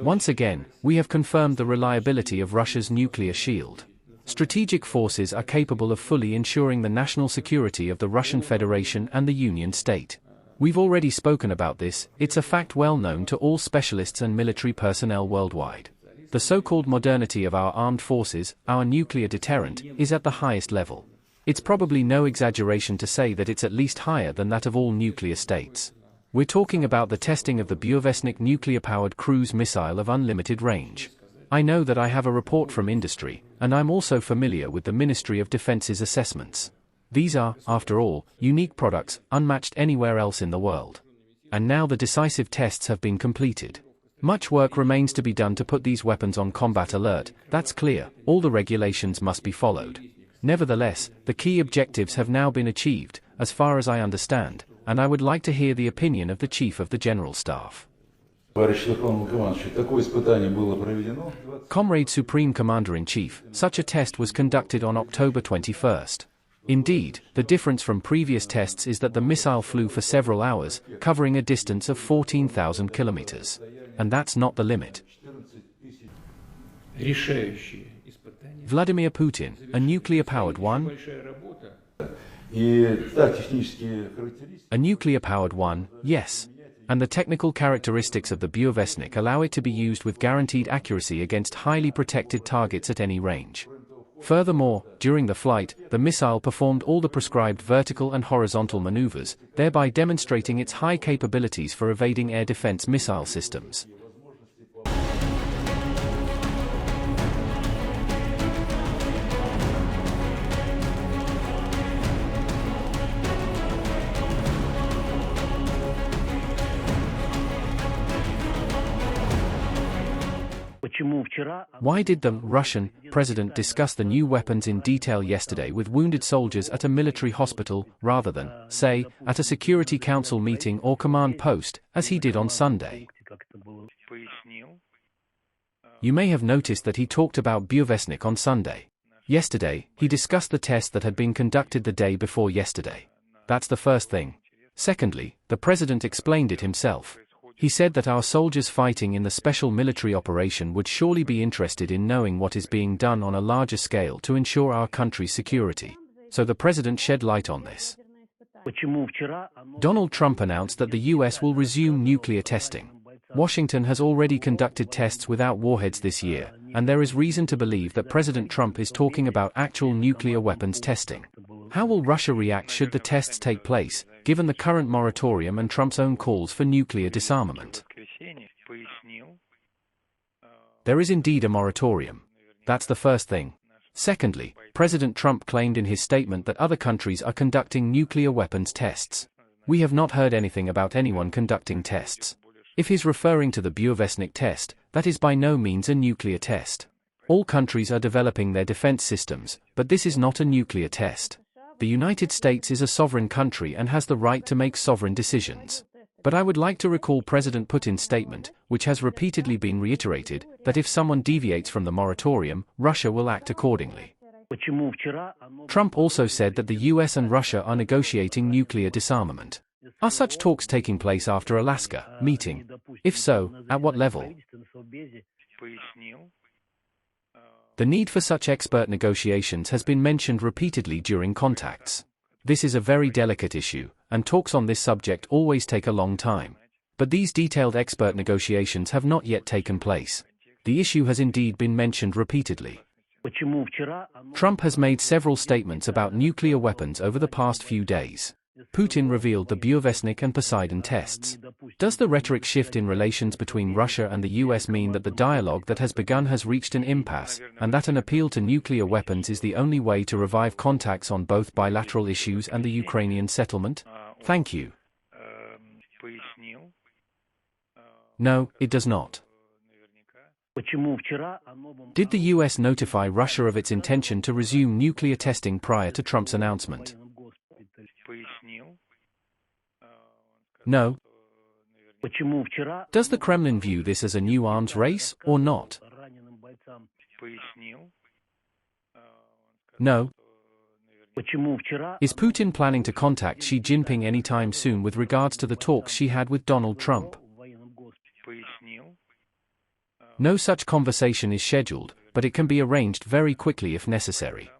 Once again, we have confirmed the reliability of Russia's nuclear shield. Strategic forces are capable of fully ensuring the national security of the Russian Federation and the Union State. We've already spoken about this, it's a fact well known to all specialists and military personnel worldwide. The so-called modernity of our armed forces, our nuclear deterrent, is at the highest level. It's probably no exaggeration to say that it's at least higher than that of all nuclear states. We're talking about the testing of the Burevestnik nuclear-powered cruise missile of unlimited range. I know that I have a report from industry, and I'm also familiar with the Ministry of Defense's assessments. These are, after all, unique products, unmatched anywhere else in the world. And now the decisive tests have been completed. Much work remains to be done to put these weapons on combat alert, that's clear, all the regulations must be followed. Nevertheless, the key objectives have now been achieved, as far as I understand, and I would like to hear the opinion of the Chief of the General Staff. Comrade Supreme Commander-in-Chief, such a test was conducted on October 21st. Indeed, the difference from previous tests is that the missile flew for several hours, covering a distance of 14,000 kilometers. And that's not the limit. Vladimir Putin, a nuclear-powered one? A nuclear-powered one, yes. And the technical characteristics of the Burevestnik allow it to be used with guaranteed accuracy against highly protected targets at any range. Furthermore, during the flight, the missile performed all the prescribed vertical and horizontal maneuvers, thereby demonstrating its high capabilities for evading air defense missile systems. Why did the Russian president discuss the new weapons in detail yesterday with wounded soldiers at a military hospital, rather than, say, at a Security Council meeting or command post, as he did on Sunday? You may have noticed that he talked about Burevestnik on Sunday. Yesterday, he discussed the test that had been conducted the day before yesterday. That's the first thing. Secondly, the president explained it himself. He said that our soldiers fighting in the special military operation would surely be interested in knowing what is being done on a larger scale to ensure our country's security. So the president shed light on this. Donald Trump announced that the US will resume nuclear testing. Washington has already conducted tests without warheads this year, and there is reason to believe that President Trump is talking about actual nuclear weapons testing. How will Russia react should the tests take place, given the current moratorium and Trump's own calls for nuclear disarmament? There is indeed a moratorium. That's the first thing. Secondly, President Trump claimed in his statement that other countries are conducting nuclear weapons tests. We have not heard anything about anyone conducting tests. If he's referring to the Burevestnik test, that is by no means a nuclear test. All countries are developing their defense systems, but this is not a nuclear test. The United States is a sovereign country and has the right to make sovereign decisions. But I would like to recall President Putin's statement, which has repeatedly been reiterated, that if someone deviates from the moratorium, Russia will act accordingly. Trump also said that the US and Russia are negotiating nuclear disarmament. Are such talks taking place after Alaska meeting? If so, at what level? The need for such expert negotiations has been mentioned repeatedly during contacts. This is a very delicate issue, and talks on this subject always take a long time. But these detailed expert negotiations have not yet taken place. The issue has indeed been mentioned repeatedly. Trump has made several statements about nuclear weapons over the past few days. Putin revealed the Burevestnik and Poseidon tests. Does the rhetoric shift in relations between Russia and the US mean that the dialogue that has begun has reached an impasse, and that an appeal to nuclear weapons is the only way to revive contacts on both bilateral issues and the Ukrainian settlement? Thank you. No, it does not. Did the US notify Russia of its intention to resume nuclear testing prior to Trump's announcement? No. Does the Kremlin view this as a new arms race, or not? No. Is Putin planning to contact Xi Jinping anytime soon with regards to the talks she had with Donald Trump? No such conversation is scheduled, but it can be arranged very quickly if necessary.